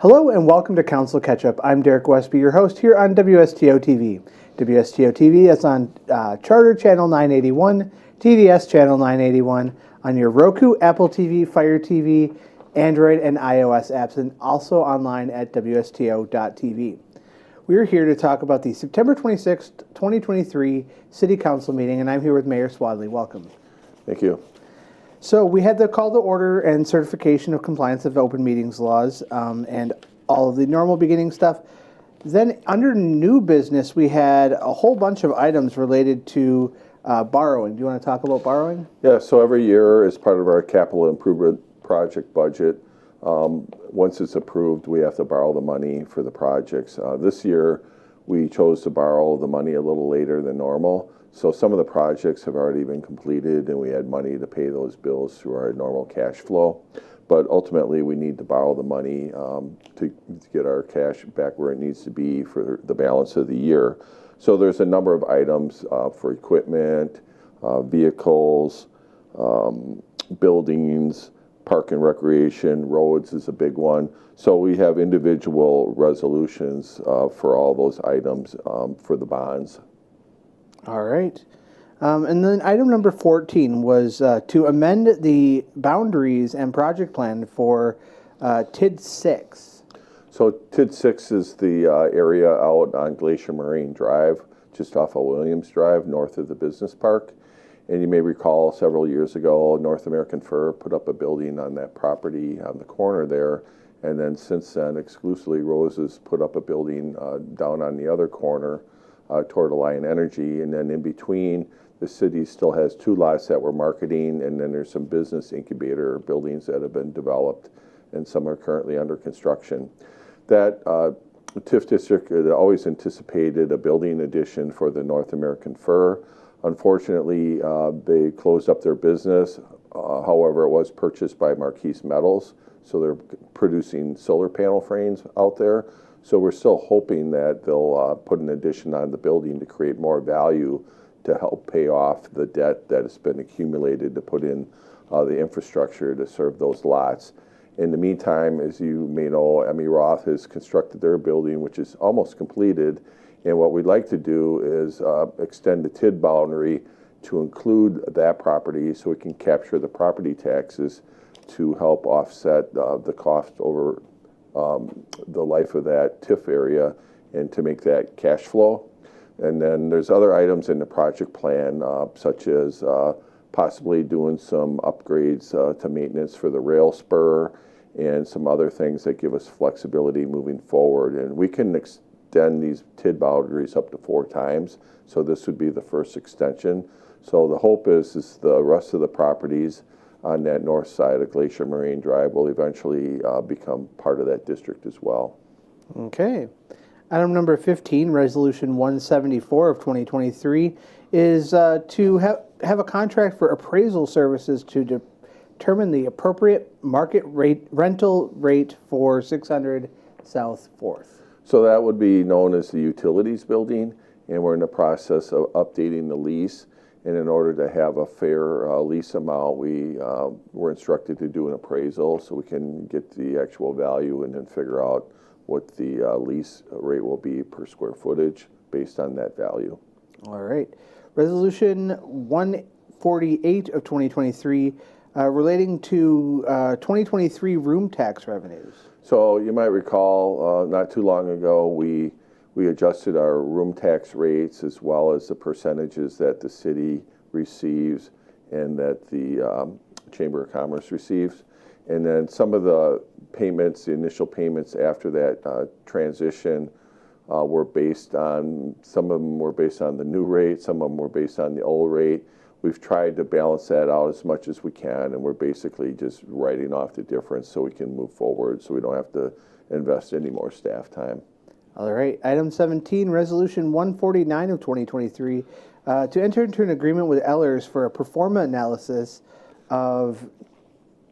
Hello and welcome to Council Catch-Up. I'm Derek Westby, your host here on WSTO TV. WSTO TV is on Charter Channel 981, TDS Channel 981, on your Roku, Apple TV, Fire TV, Android, and iOS apps, and also online at WSTO.tv. We're here to talk about the September 26th, 2023 City Council meeting, and I'm here with Mayor Swadley. Welcome. Thank you. So we had the call to order and certification of compliance of open meetings laws and all of the normal beginning stuff. Then under new business, we had a whole bunch of items related to borrowing. Do you want to talk about borrowing? Yeah, so every year as part of our capital improvement project budget, once it's approved, we have to borrow the money for the projects. This year, we chose to borrow the money a little later than normal. So some of the projects have already been completed and we had money to pay those bills through our normal cash flow. But ultimately we need to borrow the money to get our cash back where it needs to be for the balance of the year. So there's a number of items for equipment, vehicles, buildings, park and recreation, roads is a big one. So we have individual resolutions for all those items for the bonds. All right. And then item number 14 was to amend the boundaries and project plan for TID 6. So TID 6 is the area out on Glacier Marine Drive, just off of Williams Drive, north of the business park. And you may recall several years ago, North American Fur put up a building on that property on the corner there. And then since then, exclusively Roses put up a building down on the other corner toward Alliant Energy. And then in between, the city still has two lots that we're marketing, and then there's some business incubator buildings that have been developed, and some are currently under construction. That TIF district had always anticipated a building addition for the North American Fur. Unfortunately, they closed up their business. However, it was purchased by Marquise Metals, so they're producing solar panel frames out there. So we're still hoping that they'll put an addition on the building to create more value to help pay off the debt that has been accumulated to put in the infrastructure to serve those lots. In the meantime, as you may know, Emmy Roth has constructed their building, which is almost completed. And what we'd like to do is extend the TID boundary to include that property so we can capture the property taxes to help offset the cost over the life of that TIF area and to make that cash flow. And then there's other items in the project plan, such as possibly doing some upgrades to maintenance for the rail spur and some other things that give us flexibility moving forward. And we can extend these TID boundaries up to 4 times, so this would be the first extension. So the hope is the rest of the properties on that north side of Glacier Marine Drive will eventually become part of that district as well. Okay. Item number 15, Resolution 174 of 2023, is to have a contract for appraisal services to determine the appropriate market rate rental rate for 600 South 4th. So that would be known as the utilities building, and we're in the process of updating the lease. And in order to have a fair lease amount, we were instructed to do an appraisal so we can get the actual value and then figure out what the lease rate will be per square footage based on that value. All right. Resolution 148 of 2023 relating to 2023 room tax revenues. So you might recall not too long ago we adjusted our room tax rates as well as the percentages that the city receives and that the Chamber of Commerce receives. And then some of the payments, the initial payments after that transition were based on, some of them were based on the new rate, some of them were based on the old rate. We've tried to balance that out as much as we can, and we're basically just writing off the difference so we can move forward so we don't have to invest any more staff time. All right. Item 17, Resolution 149 of 2023, to enter into an agreement with Ellers for a performa analysis of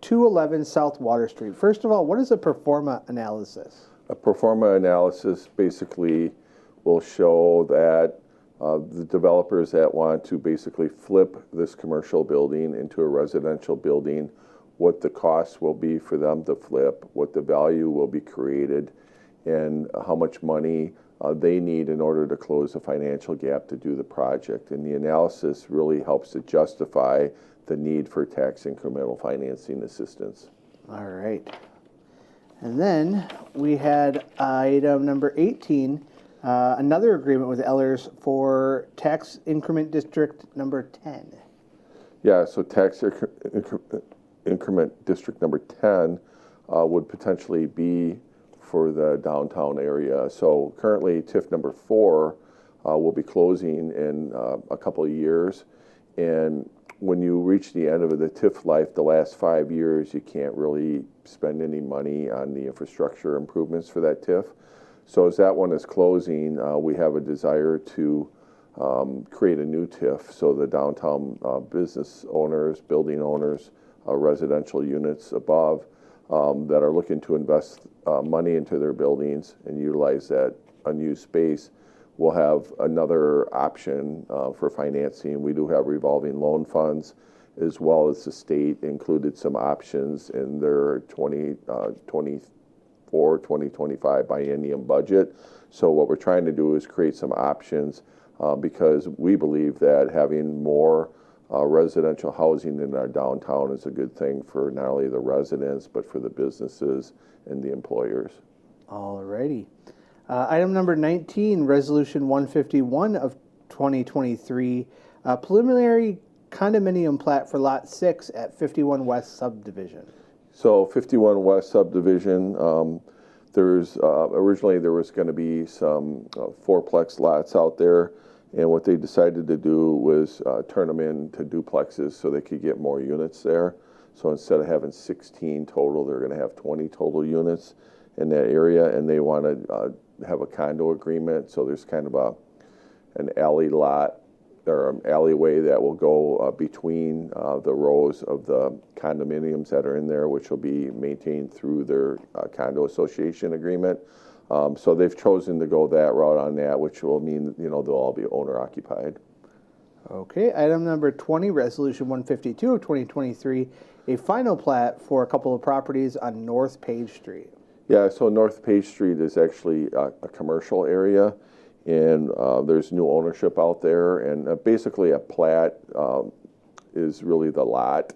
211 South Water Street. First of all, what is a performa analysis? A performa analysis basically will show that the developers that want to basically flip this commercial building into a residential building what the cost will be for them to flip, what the value will be created, and how much money they need in order to close the financial gap to do the project. And the analysis really helps to justify the need for tax incremental financing assistance. All right. And then we had item number 18, another agreement with Ellers for tax increment district number 10. Yeah, so tax increment district number 10 would potentially be for the downtown area. So currently TIF number 4 will be closing in a couple of years. And when you reach the end of the TIF life, the last 5 years, you can't really spend any money on the infrastructure improvements for that TIF. So as that one is closing, we have a desire to create a new TIF. So the downtown business owners, building owners, residential units above that are looking to invest money into their buildings and utilize that unused space will have another option for financing. We do have revolving loan funds, as well as the state included some options in their 2024-2025 biennium budget. So what we're trying to do is create some options because we believe that having more residential housing in our downtown is a good thing for not only the residents, but for the businesses and the employers. All righty. Item number 19, Resolution 151 of 2023, preliminary condominium plat for Lot 6 at 51 West Subdivision. So 51 West Subdivision, originally there was going to be some fourplex lots out there, and what they decided to do was turn them into duplexes so they could get more units there. So instead of having 16 total, they're going to have 20 total units in that area, and they want to have a condo agreement. So there's kind of an alley lot or an alleyway that will go between the rows of the condominiums that are in there, which will be maintained through their condo association agreement. So they've chosen to go that route on that, which will mean they'll all be owner occupied. Okay, item number 20, Resolution 152 of 2023, a final plat for a couple of properties on North Page Street. Yeah, so North Page Street is actually a commercial area, and there's new ownership out there, and basically a plat is really the lot.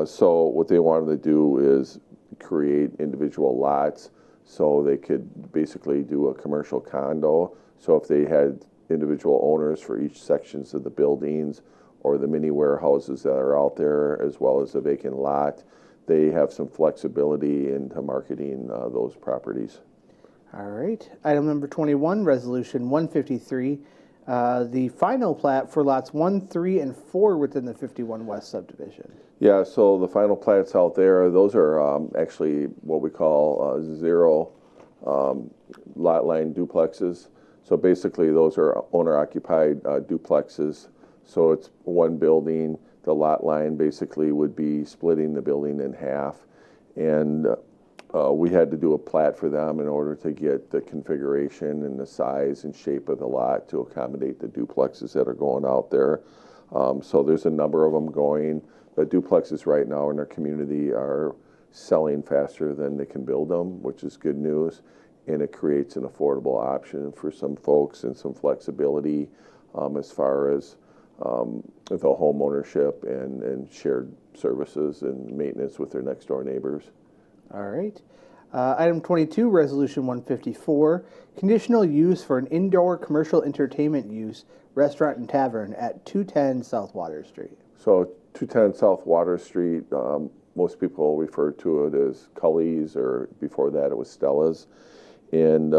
So what they wanted to do is create individual lots so they could basically do a commercial condo. So if they had individual owners for each sections of the buildings or the mini warehouses that are out there, as well as a vacant lot, they have some flexibility into marketing those properties. All right. Item number 21, Resolution 153, the final plat for lots 1, 3, and 4 within the 51 West Subdivision. Yeah, so the final plats out there, those are actually what we call zero lot line duplexes. So basically those are owner-occupied duplexes. So it's one building. The lot line basically would be splitting the building in half. And we had to do a plat for them in order to get the configuration and the size and shape of the lot to accommodate the duplexes that are going out there. So there's a number of them going. The duplexes right now in our community are selling faster than they can build them, which is good news. And it creates an affordable option for some folks and some flexibility as far as the home ownership and shared services and maintenance with their next door neighbors. All right. Item 22, Resolution 154, conditional use for an indoor commercial entertainment use, restaurant and tavern at 210 South Water Street. So 210 South Water Street, most people refer to it as Cully's, or before that it was Stella's. And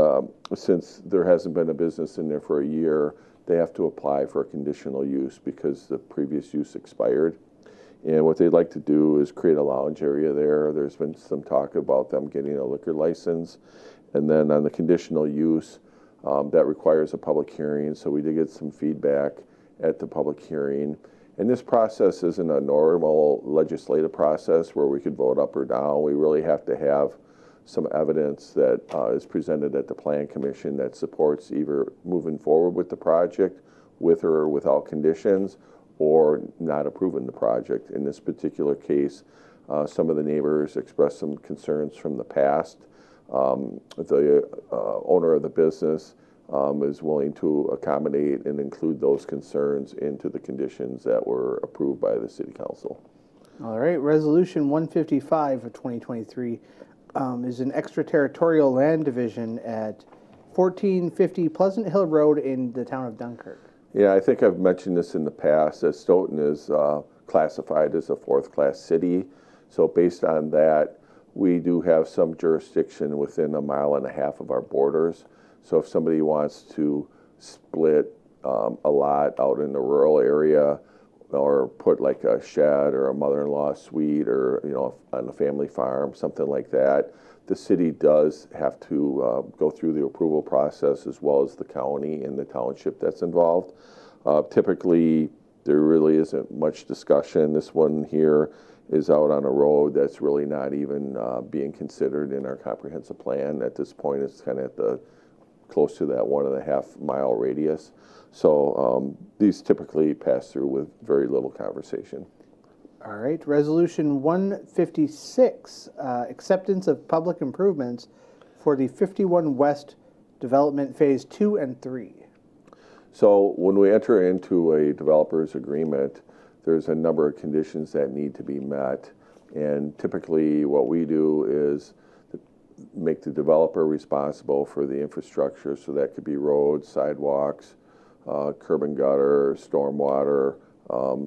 since there hasn't been a business in there for a year, they have to apply for a conditional use because the previous use expired. And what they'd like to do is create a lounge area there. There's been some talk about them getting a liquor license. And then on the conditional use, that requires a public hearing. So we did get some feedback at the public hearing. And this process isn't a normal legislative process where we could vote up or down. We really have to have some evidence that is presented at the Plan Commission that supports either moving forward with the project with or without conditions, or not approving the project. In this particular case, Some of the neighbors expressed some concerns from the past. The owner of the business is willing to accommodate and include those concerns into the conditions that were approved by the City Council. All right, Resolution 155 of 2023 is an extraterritorial land division at 1450 Pleasant Hill Road in the town of Dunkirk. Yeah, I think I've mentioned this in the past, that Stoughton is classified as a fourth-class city. So based on that, we do have some jurisdiction within 1.5 miles of our borders. So if somebody wants to split a lot out in the rural area, or put like a shed or a mother-in-law suite, or on a family farm, something like that, the city does have to go through the approval process, as well as the county and the township that's involved. Typically, there really isn't much discussion. This one here is out on a road that's really not even being considered in our comprehensive plan. At this point, it's kind of at the close to that 1.5 mile radius. So these typically pass through with very little conversation. All right, Resolution 156, acceptance of public improvements for the 51 West Development Phase 2 and 3. So when we enter into a developer's agreement, there's a number of conditions that need to be met. And typically what we do is make the developer responsible for the infrastructure. So that could be roads, sidewalks, curb and gutter, stormwater,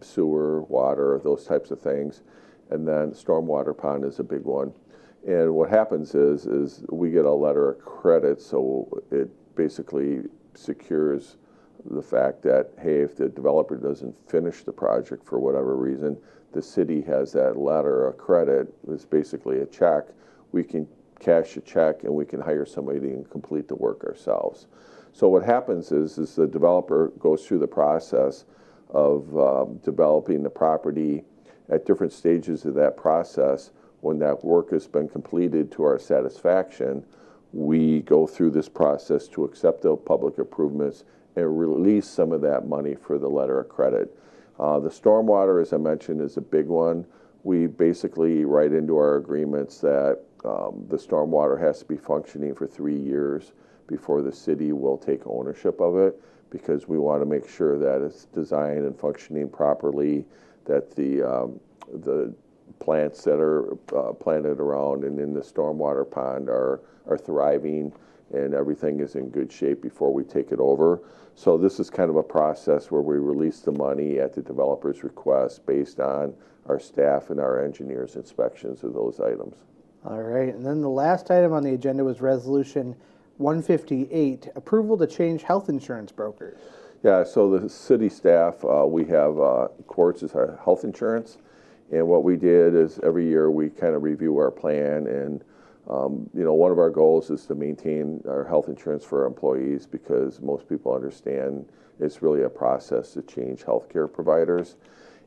sewer, water, those types of things. And then stormwater pond is a big one. And what happens is we get a letter of credit, so it basically secures the fact that, hey, if the developer doesn't finish the project for whatever reason, the city has that letter of credit. It's basically a check. We can cash a check and we can hire somebody to complete the work ourselves. So what happens is the developer goes through the process of developing the property. At different stages of that process, when that work has been completed to our satisfaction, we go through this process to accept the public improvements and release some of that money for the letter of credit. The stormwater, as I mentioned, is a big one. We basically write into our agreements that the stormwater has to be functioning for 3 years before the city will take ownership of it, because we want to make sure that it's designed and functioning properly, that the plants that are planted around and in the stormwater pond are thriving and everything is in good shape before we take it over. So this is kind of a process where we release the money at the developer's request based on our staff and our engineers' inspections of those items. All right, and then the last item on the agenda was Resolution 158, approval to change health insurance brokers. Yeah, so the city staff, we have Quartz as our health insurance, and what we did is every year we kind of review our plan, and one of our goals is to maintain our health insurance for our employees, because most people understand it's really a process to change healthcare providers.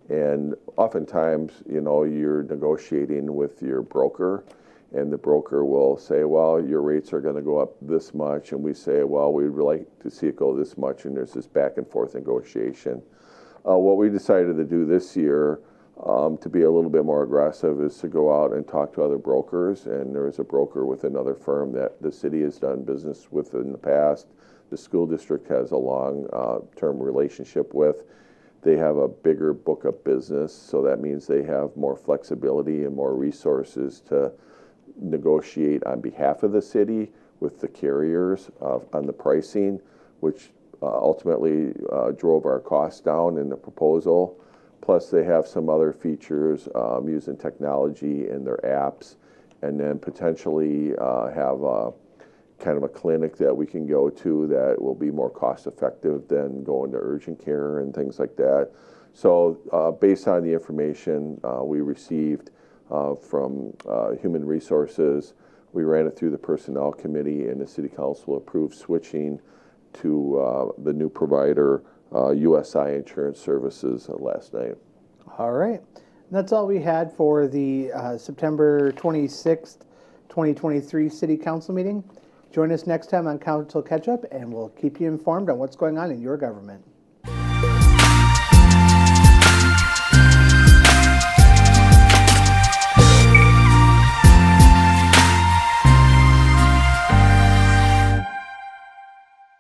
And oftentimes, you're negotiating with your broker, and the broker will say, well, your rates are going to go up this much, and we say, well, we'd like to see it go this much, and there's this back and forth negotiation. What we decided to do this year, to be a little bit more aggressive, is to go out and talk to other brokers. And there is a broker with another firm that the city has done business with in the past. The school district has a long-term relationship with. They have a bigger book of business, so that means they have more flexibility and more resources to negotiate on behalf of the city with the carriers on the pricing, which ultimately drove our costs down in the proposal. Plus, they have some other features using technology in their apps, and then potentially have kind of a clinic that we can go to that will be more cost effective than going to urgent care and things like that. So based on the information we received from Human Resources, we ran it through the Personnel Committee, and the City Council approved switching to the new provider, USI Insurance Services, last night. All right. That's all we had for the September 26th, 2023 City Council meeting. Join us next time on Council Catch Up, and we'll keep you informed on what's going on in your government.